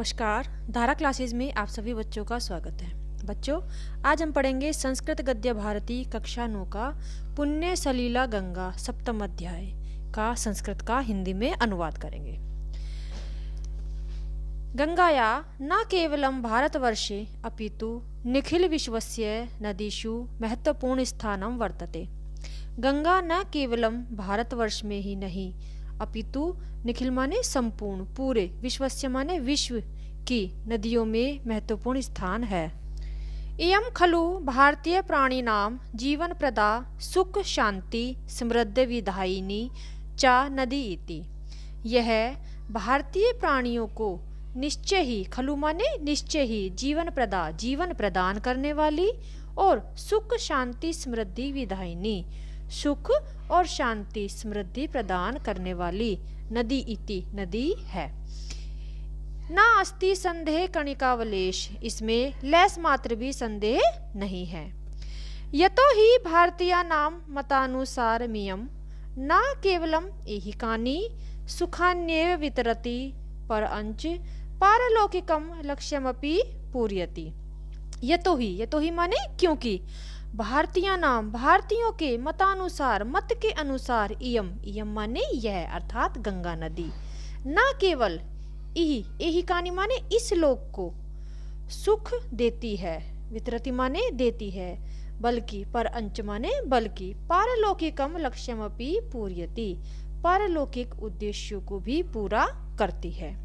नमस्कार। धारा क्लासेस में आप सभी बच्चों का स्वागत है। बच्चों, आज हम पढ़ेंगे संस्कृत गद्य भारती कक्षा 9 का पुण्य सलिला गंगा सप्तम अध्याय का संस्कृत का हिंदी में अनुवाद करेंगे। गंगाया न केवलं भारतवर्षे अपितु निखिल विश्वस्य नदीषु महत्वपूर्ण स्थानं वर्तते। गंगा न केवलं भारतवर्ष में ही नहीं अपितु निखिल माने संपूर्ण, पूरे, विश्वस्य माने विश्व की नदियों में महत्वपूर्ण स्थान है। इयं खलु भारतीय प्राणिनां जीवन प्रदा सुख शांति समृद्धि विधायिनी च नदी इति। यह भारतीय प्राणियों को निश्चय ही, खलु माने निश्चय ही, जीवन प्रदान करने वाली और सुख शांति समृद्धि विधायिनी, सुख और शांति समृद्धि प्रदान करने वाली नदी इति नदी है। ना अस्ति संदेह कणिकावलेश, इसमें लेस मात्र भी संदेह नहीं है। यतो ही भारतीयानां मतानुसारमियं न केवलम ऐहिकानि सुखान्येव वितरति परंच पारलौकिकम लक्ष्यमपि पूरयति। यतो ही माने क्योंकि भारतीयों के मतानुसार, मत के अनुसार, इयम माने यह, अर्थात गंगा नदी, न केवल एहिकानि माने इस लोक को सुख देती है, वितरति माने देती है, बल्कि पर अंच माने बल्कि पारलौकिकम लक्ष्यमपि पूरयति, पारलौकिक उद्देश्यों को भी पूरा करती है।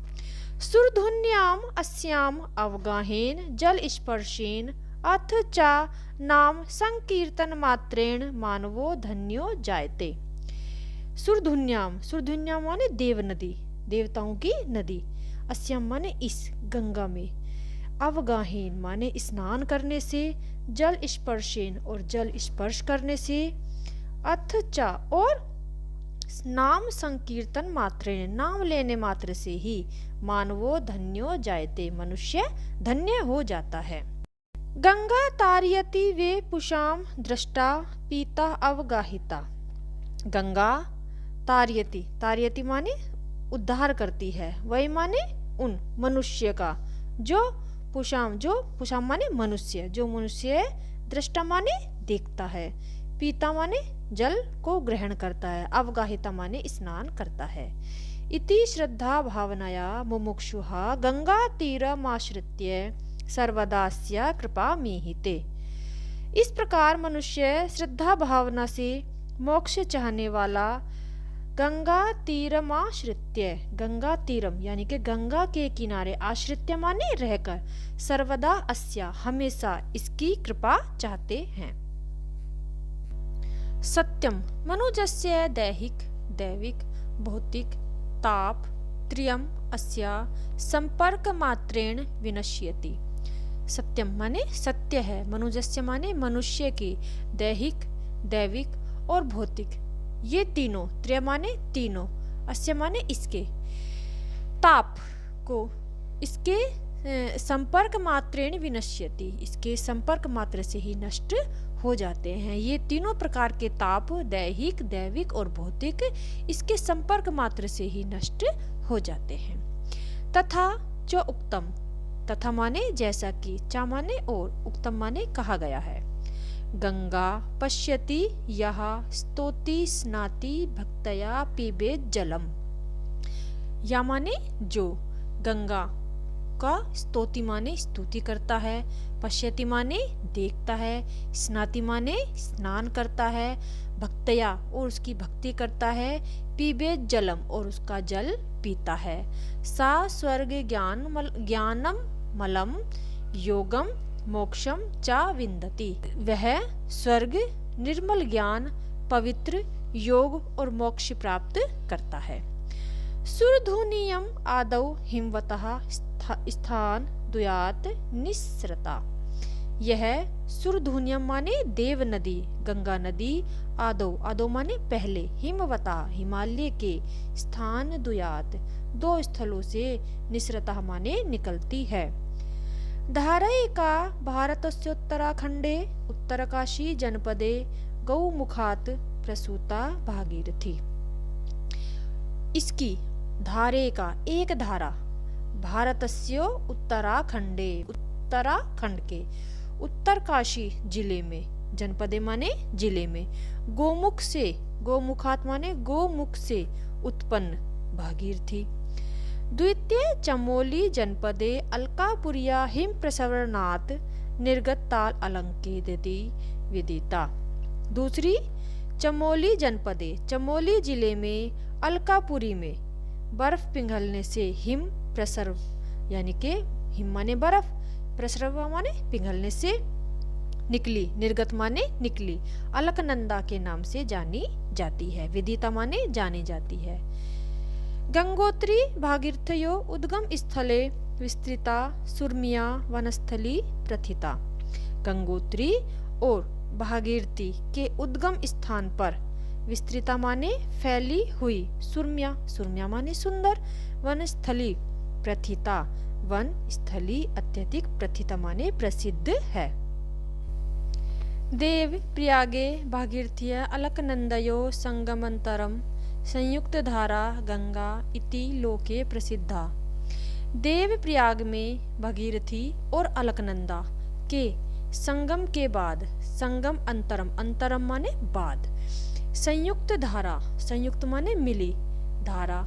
सुरधुन्याम अस्याम अवगाहेन जल स्पर्शेन अथ चा नाम संकीर्तन मात्रेण मानवो धन्यो जायते। सुरधुन्याम माने देव नदी, देवताओं की नदी, अस्याम माने इस गंगा में, अवगाहेन माने स्नान करने से, जल स्पर्शेन और जल स्पर्श करने से, अथ चा और नाम संकीर्तन मात्रेण नाम लेने मात्र से ही, मानवो धन्यो जायते मनुष्य धन्य हो जाता है। गंगा तारयति वे पुषाम दृष्टा पीता अवगाहिता। गंगा तारयति माने उद्धार करती है, वही माने उन मनुष्य का, जो पुषाम माने मनुष्य, जो मनुष्य दृष्टा माने देखता है, पीता माने जल को ग्रहण करता है, अवगाहिता माने स्नान करता है। इति श्रद्धा भावनया मुमुक्षुहा गंगा तीरमाश्रित्य सर्वदास्य कृपा मीहिते। इस प्रकार मनुष्य श्रद्धा भावना से मोक्ष चाहने वाला गंगा तीरमाश्रित्य, गंगा तीरम यानी कि गंगा के किनारे, आश्रित्य माने रहकर, सर्वदा अस्या हमेशा इसकी कृपा चाहते हैं। सत्यम मनुजस्य दैविक भौतिक ताप त्रियम अस्या संपर्क मात्रेण विनश्यति। सत्यम माने सत्य है, मनुजस्य माने मनुष्य के, दैविक और भौतिक, ये तीनों, त्रय माने तीनों, अस्य माने इसके, ताप को इसके संपर्क मात्रेण विनश्यति, इसके संपर्क मात्र से ही नष्ट हो जाते हैं। ये तीनों प्रकार के ताप, दैविक और भौतिक, इसके संपर्क मात्र से ही नष्ट हो जाते हैं। तथा जो उत्तम, तथा माने जैसा कि, चा माने और, उत्तम माने कहा गया है। गंगा पश्यति यह स्तोति स्नाति भक्तया पीबेत जलम। या माने जो, गंगा का स्तोति माने स्तुति करता है, पश्यति माने देखता है, स्नाति माने स्नान करता है, भक्तया और उसकी भक्ति करता है, पीबेत जलम और उसका जल पीता है। सा स्वर्ग ज्ञानम मलम योगम मोक्षम चा विंदति। वह स्वर्ग, निर्मल ज्ञान, पवित्र योग और मोक्ष प्राप्त करता है। सुरधुनियम आदौ हिमवतः स्थान दुयात निस्सृता। यह सुरधुनियम माने देव नदी, गंगा नदी, आदौ माने पहले, हिमवता हिमालय के, स्थान दुयात दो स्थलों से, निस्सृता माने निकलती है। धारयिका भारतस्योत्तराखंडे उत्तरकाशी जनपदे गौमुखात प्रसूता भागीरथी। इसकी धारे का एक धारा भारतस्य उत्तराखंडे, उत्तराखंड के उत्तरकाशी जिले में, जनपदे माने जिले में, गोमुख से, गोमुखात माने गोमुख से उत्पन्न भागीरथी। द्वितीय चमोली जनपदे अलकापुरिया हिम प्रसवरणात् निर्गत ताल अलंकेदिति विदिता। दूसरी चमोली जनपदे, चमोली जिले में अलकापुरी में बर्फ पिघलने से हिम प्रसर्व, यानी के हिम माने बर्फ, प्रसर्व माने पिघलने से निकली, निर्गत माने निकली, अलकनंदा के नाम से जानी जाती है। विदिता माने जानी जाती है। गंगोत्री भागीरथयो उद्गम स्थले विस्तृता सुरमिया वनस्थली प्रथिता। गंगोत्री और भागीरथी के उद्गम स्थान पर विस्तृता माने फैली हुई, सुरम्या, सुरम्या माने सुंदर, वनस्थली प्रथिता, वन स्थली अत्यधिक, प्रथिता माने प्रसिद्ध है। देव प्रयागे भागीरथीय अलकनंदयो संगमंतरम संयुक्त धारा गंगा इति लोके प्रसिद्धा। देव प्रयाग में भागीरथी और अलकनंदा के संगम के बाद, संगम अंतरम, अंतरम माने बाद, संयुक्त धारा, संयुक्त माने मिली, धारा,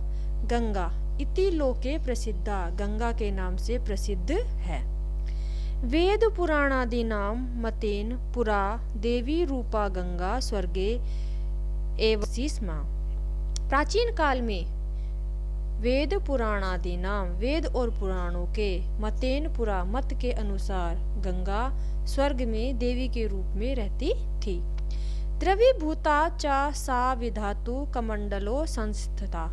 गंगा इति लोके प्रसिद्धा, गंगा के नाम से प्रसिद्ध है। वेद पुराणादि नाम मतेन पुरा देवी रूपा गंगा स्वर्गे एव स्मा। प्राचीन काल में वेद पुराणादि नाम, वेद और पुराणों के मतेन पुरा, मत के अनुसार गंगा स्वर्ग में देवी के रूप में रहती थी। द्रवीभूता चा सा विधातु कमंडलो संस्थिता,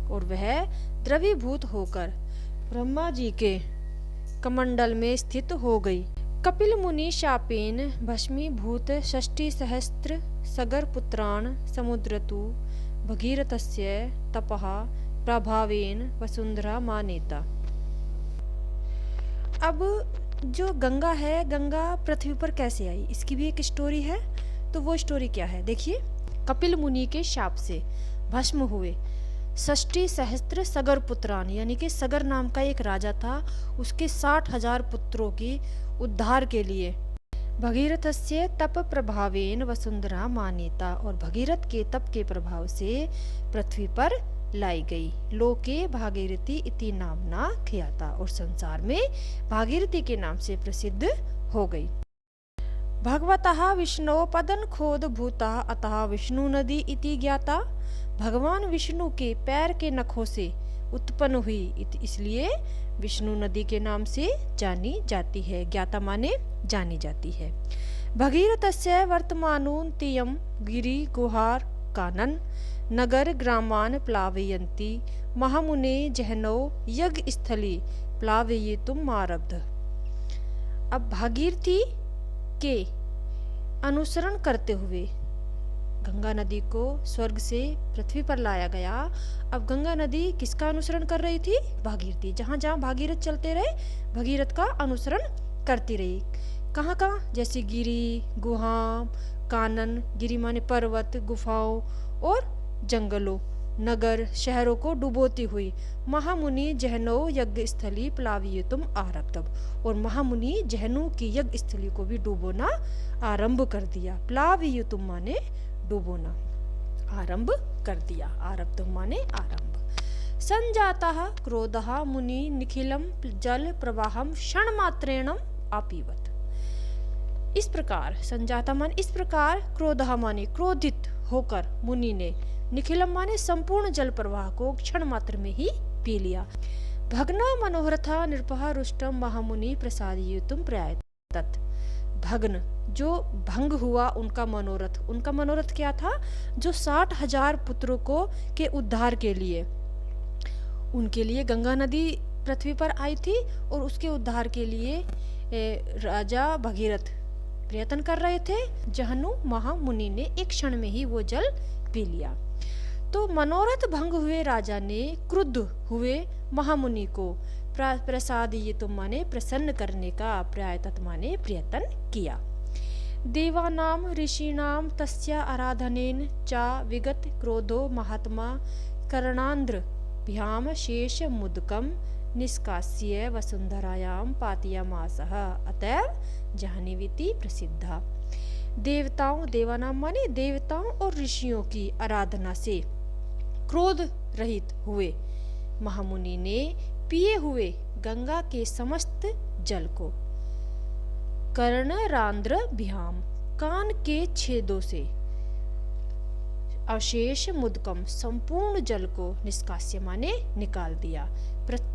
और वह द्रवीभूत होकर ब्रह्मा जी के कमंडल में स्थित हो गई। कपिल मुनि शापेन भस्मीभूत 60 सहस्त्र सगर पुत्रान समुद्रतु भगीरथस्य तपः प्रभावेन वसुंधरा मानेता। अब जो गंगा है, गंगा पृथ्वी पर कैसे आई, इसकी भी एक स्टोरी है। तो वो स्टोरी क्या है, देखिए। कपिल मुनि के शाप से भस्म हुए 60 सहस्त्र सगर पुत्रान, यानी कि सगर नाम का एक राजा था, उसके 60,000 पुत्रों की उद्धार के लिए भगीरथस्य तप प्रभावेन वसुंधरा मान्यता, और भगीरथ के तप के प्रभाव से पृथ्वी पर लाई गई। लोके भागीरथी इति नामना ख्याता, और संसार में भागीरथी के नाम से प्रसिद्ध हो गई। भगवतः विष्णु पदन खोद भूता अतः विष्णु नदी इति ज्ञाता। भगवान विष्णु के पैर के नखों से उत्पन्न हुई, इसलिए विष्णु नदी के नाम से जानी जाती है। ज्ञाता माने जानी जाती है। भगीरथस्य वर्तमानों तियम गिरि गुहार कानन नगर ग्रामान प्लावयन्ति महामुने जहनो यज्ञ स्थली प्लावयितुम आरब्ध। अब भागीरथी के अनुसरण करते हुए गंगा नदी को स्वर्ग से पृथ्वी पर लाया गया। अब गंगा नदी किसका अनुसरण कर रही थी? भागीरथी। जहां जहां भागीरथ चलते रहे, भगीरथ का अनुसरण करती रही। कहाँ कहाँ? जैसे गिरी, गुहा, कानन, गिरी माने पर्वत, गुफाओं और जंगलों, नगर, शहरों को डुबोती हुई। महामुनि जहनो यज्ञ स्थली प्लावयितुम आरब्धम, और महामुनि जहनु की यज्ञ स्थली को भी डुबोना आरंभ कर दिया। प्लावयितुम माने डुबोना, आरंभ कर दिया। आरब्धम माने आरंभ। संजातः क्रोधः मुनि निखिलम जल प्रवाहम क्षण मात्रेण आपीवत। इस प्रकार संजाता मान इस प्रकार, क्रोधः माने क्रोधित होकर मुनि ने, निखिलम माने संपूर्ण जल प्रवाह को क्षण मात्र में ही पी लिया। भग्न मनोहरथा नृपः रुष्टम महामुनि प्रसादयितुम प्रयातत। भग्न जो भंग हुआ उनका मनोरथ। उनका मनोरथ क्या था? जो 60,000 पुत्रों को के उद्धार के लिए, उनके लिए गंगा नदी पृथ्वी पर आई थी और उसके उद्धार के लिए राजा भगीरथ प्रयत्न कर रहे थे। जहनु महामुनि ने एक क्षण में ही वो जल पी लिया। तो मनोरथ भंग हुए राजा ने क्रुद्ध हुए महामुनि को प्रसादयितुम माने प्रसन्न करने का, प्रयातत माने प्रयत्न किया। देवानाम ऋषीणाम तस्य आराधनेन चा विगत क्रोधो महात्मा करणांध्र भ्याम शेष मुदकम निष्कास्य वसुंधरायां पातयामासः अतएव जाह्नवीति प्रसिद्धा। देवताओं, देवानाम माने देवताओं और ऋषियों की आराधना से क्रोध रहित हुए महामुनि ने पिए हुए गंगा के समस्त जल को कर्णरांध्र भ्याम, कान के छेदों से अशेष मुदकम, संपूर्ण जल को निष्कास्य माने निकाल दिया।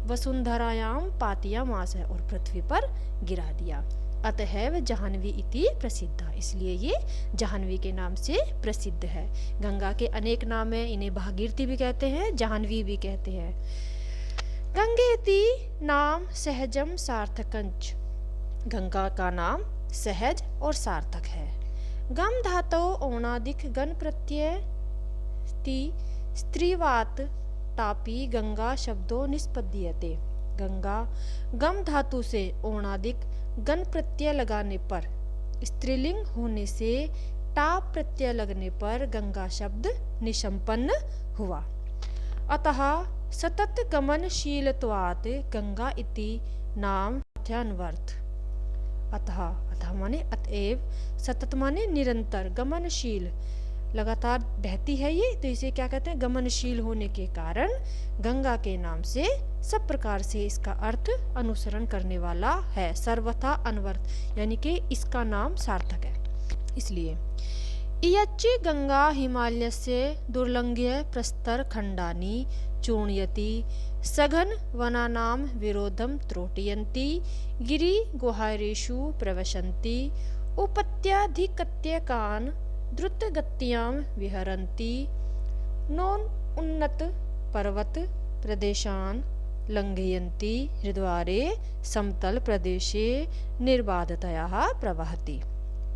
वसुंधरायाम पातयामास है और पृथ्वी पर गिरा दिया। अतएव जाह्नवी इति प्रसिद्धा, इसलिए ये जाह्नवी के नाम से प्रसिद्ध है। गंगा के अनेक नाम है, इन्हें भागीरथी भी कहते हैं, जाह्नवी भी कहते हैं। गंगेति नाम सहजम सार्थकंच, गंगा का नाम सहज और सार्थक है। गम धातो औणादिक गण प्रत्यय स्त्रीवात टापी गंगा शब्दों निष्पद्यते। गंगा गम धातु से औणादिक गण प्रत्यय लगाने पर, स्त्रीलिंग होने से टाप प्रत्यय लगने पर गंगा शब्द निसंपन्न हुआ। अतः सतत गमनशीलत्वात् गंगा इति नाम अर्थान्वर्थ। अतः माने अतएव, सतत माने निरंतर, गमनशील लगातार बहती है ये, तो इसे क्या कहते हैं, गमनशील होने के कारण गंगा के नाम से सब प्रकार से इसका अर्थ अनुसरण करने वाला है, सर्वथा अनवर्थ, यानी कि इसका नाम सार्थक है। इसलिए इयच्च गंगा हिमालयस्य दुर्लंघ्य प्रस्तर खंडानि चूर्णयति सघन वनानां विरोधम त्रोटयन्ति गिरि गुहारेषु प्रवशन्ति उपत्याधिकत्यकान् द्रुतगत्यां विहरन्ति नोन उन्नत पर्वत प्रदेशान् लंघयन्ति हृद्वारे समतल प्रदेशे निर्बाधतया प्रवहति।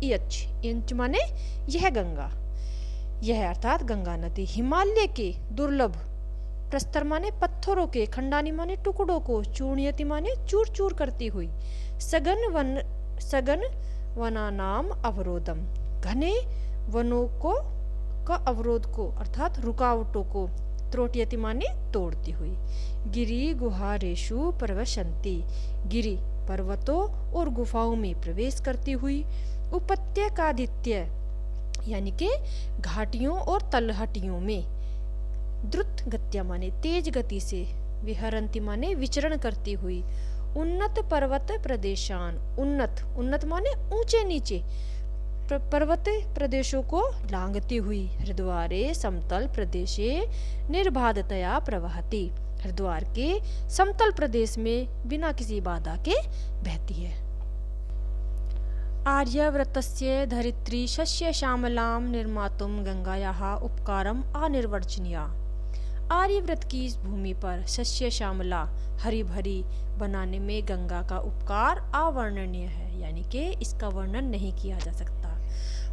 इंच माने यह गंगा, यह अर्थात गंगा नदी हिमालय के दुर्लभ, प्रस्तर माने पत्थरों के, खंडानी माने टुकड़ों को, चूर्णयति माने चूर चूर करती हुई, सघन वनानाम अवरोधम, घने वनों को का अवरोध को अर्थात रुकावटों को, त्रोटयति माने तोड़ती हुई, गिरि गुहारेषु प्रवशन्ति, गिरि पर्वतों और गुफाओं में प्रवेश करती हुई, उपत्यकादित्य यानी के घाटियों और तलहटियों में, द्रुत गत्या माने तेज गति से, विहरंती माने विचरण करती हुई, उन्नत पर्वत प्रदेशान, उन्नत माने ऊंचे नीचे पर्वत प्रदेशों को लांघती हुई, हरिद्वारे समतल प्रदेशे निर्बाधतया प्रवहति, हरिद्वार के समतल प्रदेश में बिना किसी बाधा के बहती है। आर्यव्रतस्य धरित्री शस्य श्यामलां निर्मातुं गंगायाः उपकारम अनिर्वचनीया। आर्यव्रत की इस भूमि पर शस्य श्यामला हरी भरी बनाने में गंगा का उपकार अवर्णनीय है, यानी कि इसका वर्णन नहीं किया जा सकता।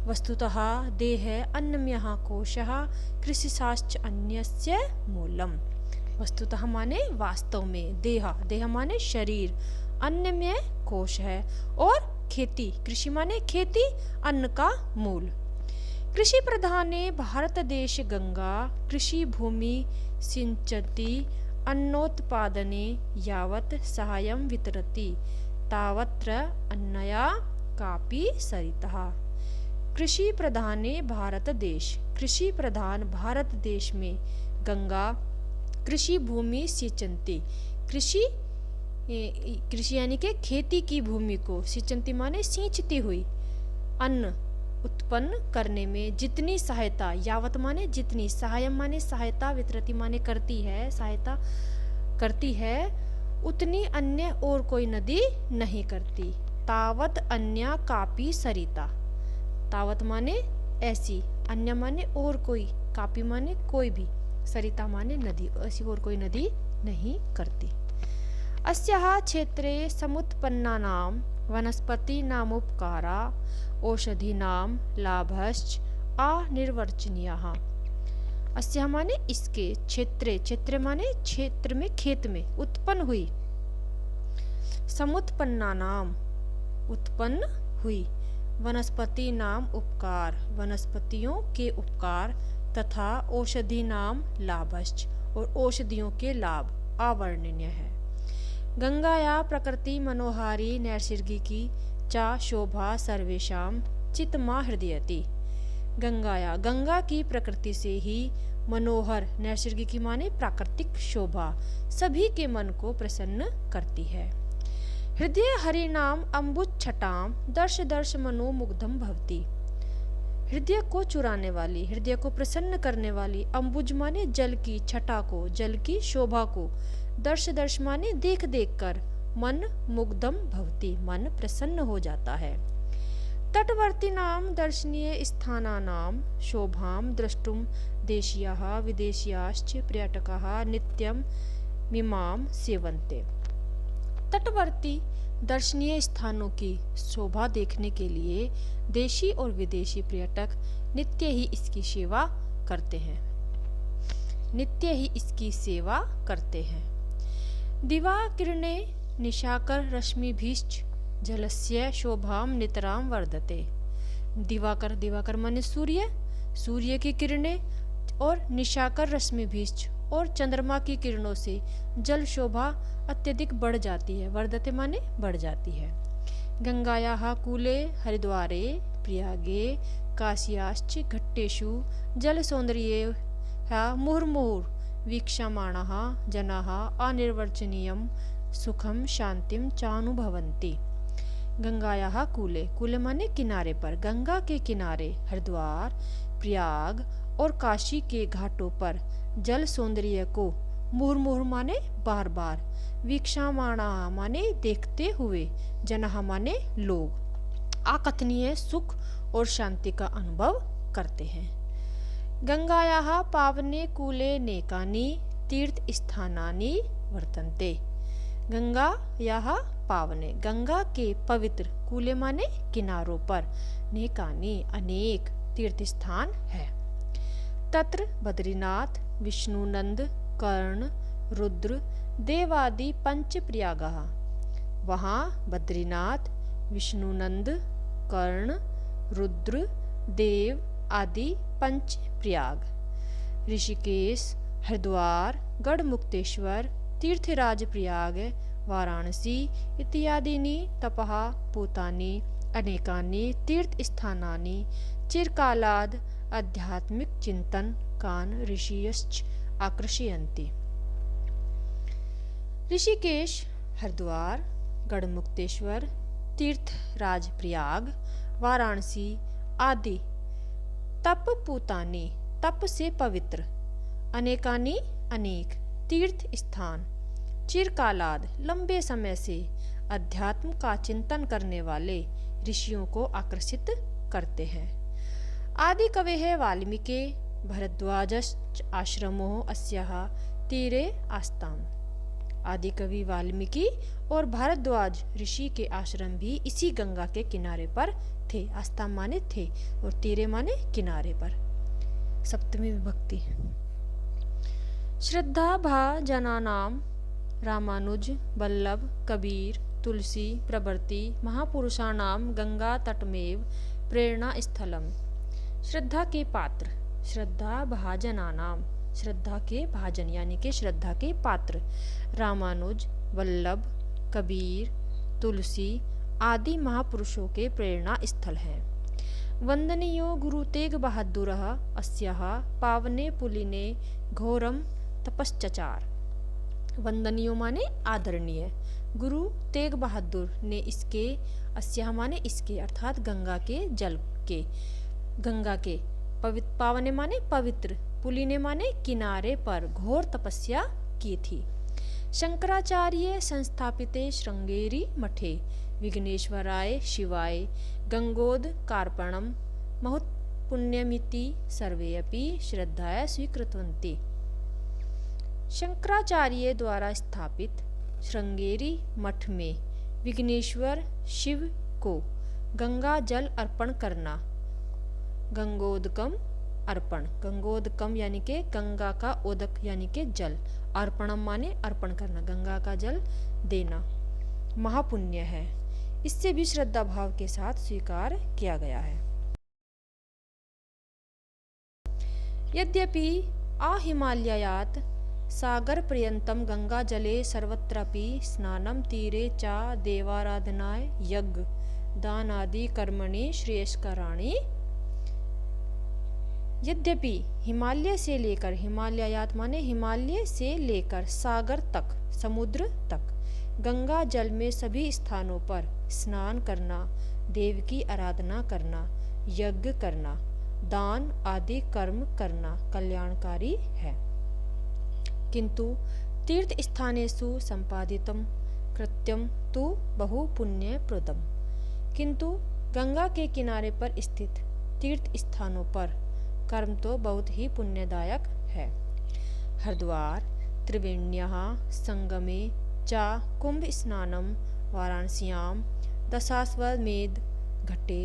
वस्तुतः देह अन्नमयः कोशः कृषिशाश्च अन्यस्य मूलम। वस्तुतः माने वास्तव में, देह माने शरीर, अन्नमय कोश है और खेती, कृषि माने खेती, अन्न का मूल। कृषि प्रधाने भारत देश गंगा कृषि भूमि सिंचति अन्नोत्पादने यावत् सहायं वितरति तावत्र अन्नया कापि सरितः। कृषि प्रधाने भारत देश, कृषि प्रधान भारत देश में गंगा कृषि भूमि सिंचती, कृषि यानी के खेती की भूमि को, सिंचती माने सींचती हुई, अन्न उत्पन्न करने में जितनी सहायता, यावत माने जितनी, सहायम माने सहायता, वितरति माने करती है, सहायता करती है, उतनी अन्य और कोई नदी नहीं करती। तावत अन्य कापी सरिता, तावत माने ऐसी, अन्य माने और कोई, कापी माने कोई भी, सरिता माने नदी, ऐसी और कोई नदी नहीं करती। अस्याः क्षेत्रे समुत्पन्नानां वनस्पतीनामुपकारा औषधीनां लाभश्च अनिर्वचनीयः। अस्याः माने इसके, क्षेत्रे, क्षेत्र माने क्षेत्र में, खेत में, उत्पन्न हुई, समुत्पन्नानाम उत्पन्न हुई, वनस्पति नाम उपकार, वनस्पतियों के उपकार, तथा औषधि नाम लाभश्च और औषधियों के लाभ अवर्णनीय है। गंगाया प्रकृति मनोहारी नैसर्गिकी चा शोभा सर्वेषां चित्तमा हृदयति। गंगाया, गंगा की प्रकृति से ही मनोहर, नैसर्गिकी माने प्राकृतिक शोभा सभी के मन को प्रसन्न करती है। हृदय हरिनाम अम्बुज छटाम दर्श दर्श मनो मुग्धम भवति। हृदय को चुराने वाली, हृदय को प्रसन्न करने वाली, अम्बुज माने जल की छटा को, जल की शोभा को, दर्श दर्श माने देख देख कर, मन मुग्धम भवति मन प्रसन्न हो जाता है। तटवर्ती नाम दर्शनीय स्थानानाम शोभाम द्रष्टुम देशीयाः विदेशीयाश्च पर्यटकाः नित्यम मिमाम सेवन्ते। तटवर्ती दर्शनीय स्थानों की शोभा देखने के लिए देशी और विदेशी पर्यटक नित्य ही इसकी सेवा करते हैं, नित्य ही इसकी सेवा करते हैं। दिवाकिरणे निशाकर रश्मिभिश्च जलस्य शोभाम नितराम वर्धते। दिवाकर, दिवाकर माने सूर्य, सूर्य की किरणें और निशाकर रश्मिभिश्च और चंद्रमा की किरणों से जल शोभा अत्यधिक बढ़ जाती है। वर्धते माने बढ़ जाती है। गंगायाः कूले हरिद्वारे प्रयागे काश्याश्च घट्टेषु जल सौंदर्येहा मुहुर्मुहुर् वीक्षमाणाः जनाः अनिर्वचनीयं सुखम शांतिम चानुभवन्ति। गंगायाः कूले, कूले माने किनारे पर, गंगा के किनारे हरिद्वार, प्रयाग और काशी के घाटों पर जल सौंदर्य को मुहुर्मुहुर् माने बार बार, वीक्षामाणा माने देखते हुए, जनः माने लोग, अकथनीय सुख और शांति का अनुभव करते हैं। गंगायाः पावने कूले नेकानि तीर्थ स्थानानि वर्तन्ते। गंगायाः पावने, गंगा के पवित्र, कूले माने किनारों पर, नेकानि अनेक तीर्थ स्थान है। तत्र बद्रीनाथ विष्णुनंद कर्ण रुद्र देवादि पंच प्रयागाः। वहाँ बद्रीनाथ विष्णुनंद कर्ण रुद्र देव आदि पंच प्रयाग, ऋषिकेश हरिद्वार गढ़मुक्तेश्वर तीर्थराज प्रयाग वाराणसी इत्यादीनि तपः पूतानि अनेकानि तीर्थ स्थानानि चिरकालाद् आध्यात्मिक चिंतन कान ऋषियश्च आकर्षयन्ति। ऋषिकेश हरिद्वार गढ़मुक्तेश्वर तीर्थराज प्रयाग वाराणसी आदि तप पूतानी, तप से पवित्र, अनेकानि अनेक तीर्थ स्थान, चिरकालाद लंबे समय से अध्यात्म का चिंतन करने वाले ऋषियों को आकर्षित करते हैं। आदि कवेः वाल्मीकि भरद्वाजश्च आश्रमो अस्याः तीरे आस्ताम्। आदि कवि वाल्मीकि और भारद्वाज ऋषि के आश्रम भी इसी गंगा के किनारे पर थे। आस्ताम माने थे और तीरे माने किनारे पर। सप्तमी विभक्ति। श्रद्धा भा जनानाम रामानुज वल्लभ कबीर तुलसी प्रभृति महापुरुषाणाम गंगा तटमेव प्रेरणा स्थलम। श्रद्धा के पात्र, श्रद्धा भाजनानाम, श्रद्धा के भाजन यानी के श्रद्धा के पात्र, रामानुज वल्लभ कबीर तुलसी आदि महापुरुषों के प्रेरणा स्थल है। वंदनीयो गुरु तेग बहादुर अस्याः पावने पुलिने घोरम तपश्चचार। वंदनीयो माने आदरणीय, गुरु तेग बहादुर ने इसके, अस्याः माने इसके अर्थात गंगा के जल के, गंगा के पवित्र, पावने माने पवित्र, पुलिने माने किनारे पर घोर तपस्या की थी। शंकराचार्य संस्थापिते श्रृंगेरी मठे विघ्नेश्वराय शिवाय गंगोद कार्पणम बहुत पुण्यमिति सर्वे अपि श्रद्धाया स्वीकृतवन्ति। शंकराचार्य द्वारा स्थापित श्रृंगेरी मठ में विघ्नेश्वर शिव को गंगा जल अर्पण करना, गंगोदकम अर्पण, गंगोदकम यानी के गंगा का उदक यानी के जल, अर्पणम माने अर्पण करना, गंगा का जल देना महापुण्य है। इससे भी श्रद्धा भाव के साथ स्वीकार किया गया है। यद्यपि अहिमालयात सागर पर्यंतम गंगा जले सर्वत्रापि स्नानं तीरे च देवाराधनाय यज्ञ दान आदि कर्मणि श्रेयस्कराणि। यद्यपि हिमालय से लेकर, हिमालयात माने हिमालय से लेकर सागर तक, समुद्र तक गंगा जल में सभी स्थानों पर स्नान करना, देव की आराधना करना, यज्ञ करना, दान आदि कर्म करना कल्याणकारी है। किंतु तीर्थ स्थानेषु संपादितम कृत्यम तु बहु पुण्यप्रदम। किंतु गंगा के किनारे पर स्थित तीर्थ स्थानों पर कर्म तो बहुत ही पुण्यदायक है। हरिद्वार, त्रिवेण्यः संगमे च कुंभ स्नानम वाराणस्यां दशाश्वमेध घट्टे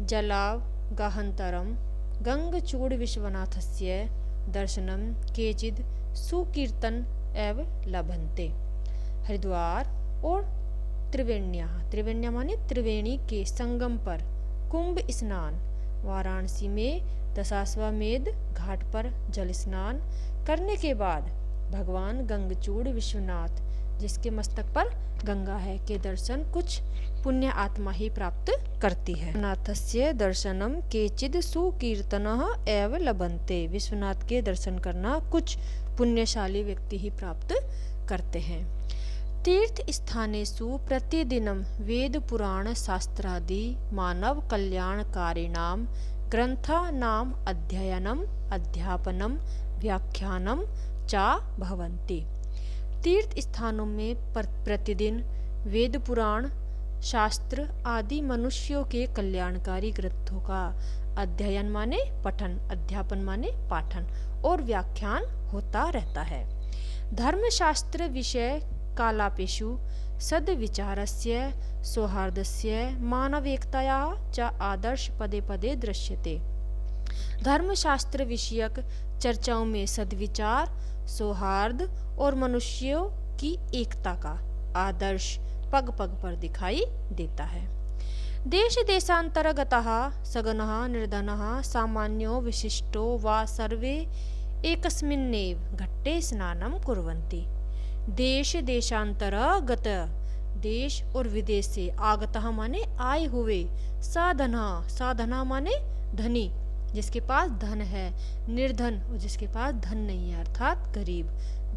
जलावगाहनन्तरं गंगचूड़ विश्वनाथस्य दर्शनं केचिद् सुकीर्तन एव लभन्ते। हरिद्वार और त्रिवेण्या माने त्रिवेणी के संगम पर कुंभ स्नान, वाराणसी में दशाश्वमेध घाट पर जल स्नान करने के बाद भगवान गंगचूड़ विश्वनाथ, जिसके मस्तक पर गंगा है, के दर्शन कुछ पुण्य आत्मा ही प्राप्त करती है। नाथस्य दर्शनम केचिद सुकीर्तनः एव लभन्ते। विश्वनाथ के दर्शन करना कुछ पुण्यशाली व्यक्ति ही प्राप्त करते हैं। तीर्थ स्थानेषु प्रतिदिनं वेद पुराण शास्त्रादि मानव कल्याणकारिणां ग्रंथानां अध्ययनम अध्यापनम व्याख्यानम च भवन्ति। तीर्थ स्थानों में प्रतिदिन वेद पुराण शास्त्र आदि मनुष्यों के कल्याणकारी ग्रंथों का अध्ययन माने पठन, अध्यापन माने पाठन और व्याख्यान होता रहता है। धर्मशास्त्र विषय कालापेषु सद्विचारस्य सौहार्दस्य मानविकतायाः च आदर्श पदे पदे दृश्यते। धर्मशास्त्र विषयक चर्चाओं में सद्विचार, सौहार्द और मनुष्यों की एकता का आदर्श पग पग पर दिखाई देता है। देश देशांतरगतः सगनः निर्धनः सामान्यो विशिष्टो वा सर्वे एकस्मिन्नेव घट्टे स्नानं कुर्वन्ति। देश देशांतरगत, देश और विदेश से, आगतः माने आए हुए, साधना माने धनी, जिसके पास धन है, निर्धन जिसके पास धन नहीं है अर्थात गरीब,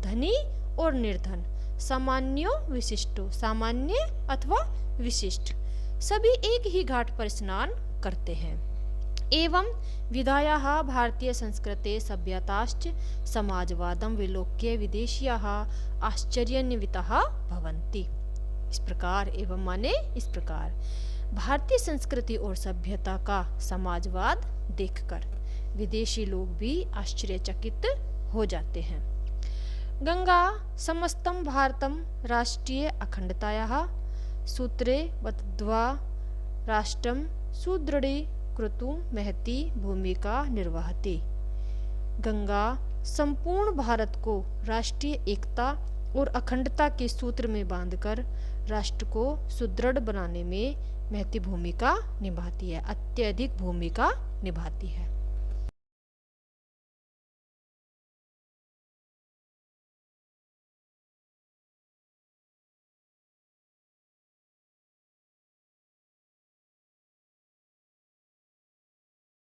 धनी और निर्धन, सामान्यो विशिष्टो, सामान्य अथवा विशिष्ट, सभी एक ही घाट पर स्नान करते हैं। एवं विधायाः भारतीय संस्कृते सभ्यताश्च समाजवादं विलोक्य विदेशियाः आश्चर्यान्विताः भवन्ति। इस प्रकार, एवं माने इस प्रकार, भारतीय संस्कृति और सभ्यता का समाजवाद देखकर विदेशी लोग भी आश्चर्यचकित हो जाते हैं। गंगा समस्तं भारतं राष्ट्रीय अखंडतायाः सूत्रे बद्ध्वा राष्ट्रं सुदृढीकृतुं महती भूमिका निर्वहति। गंगा संपूर्ण भारत को राष्ट्रीय एकता और अखंडता के सूत्र में बांधकर राष्ट्र को सुदृढ़ बनाने में महती भूमिका निभाती है, अत्यधिक भूमिका निभाती है।